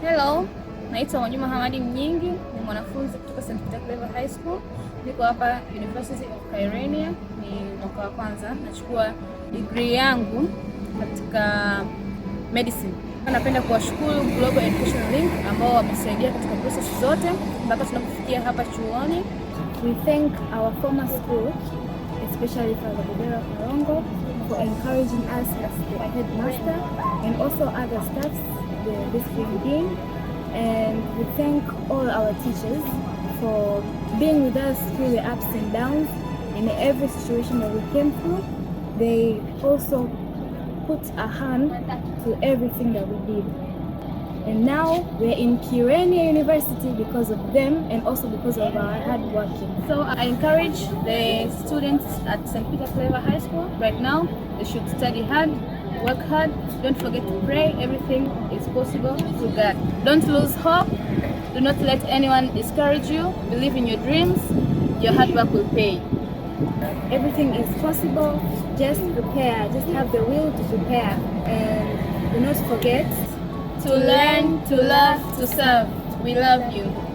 Hello, naitwa Mwajuma Hamadi Mnyingi, ni mwanafunzi kutoka SPCHS Claver High School. Niko hapa University of Kyrenia, ni mwaka wa kwanza. Nachukua degree yangu katika medicine. Napenda kuwashukuru Global Education Link ambao wamesaidia katika process zote mpaka tunapofikia hapa chuoni. We thank our former school, especially Father Bobera Karongo, for encouraging us as the headmaster and also other staffs, the discipline dean, and we thank all our teachers for being with us through the ups and downs in every situation that we came through. They also put a hand to everything that we did. And now we're in Kyrenia University because of them and also because of our hard working. So I encourage the students at SPCHS Claver High School right now, they should study hard, work hard, don't forget to pray. Everything is possible through God. Don't lose hope. Do not let anyone discourage you. Believe in your dreams. Your hard work will pay. Everything is possible. Just prepare. Just have the will to prepare. And do not forget to learn, to love, to serve. We love you.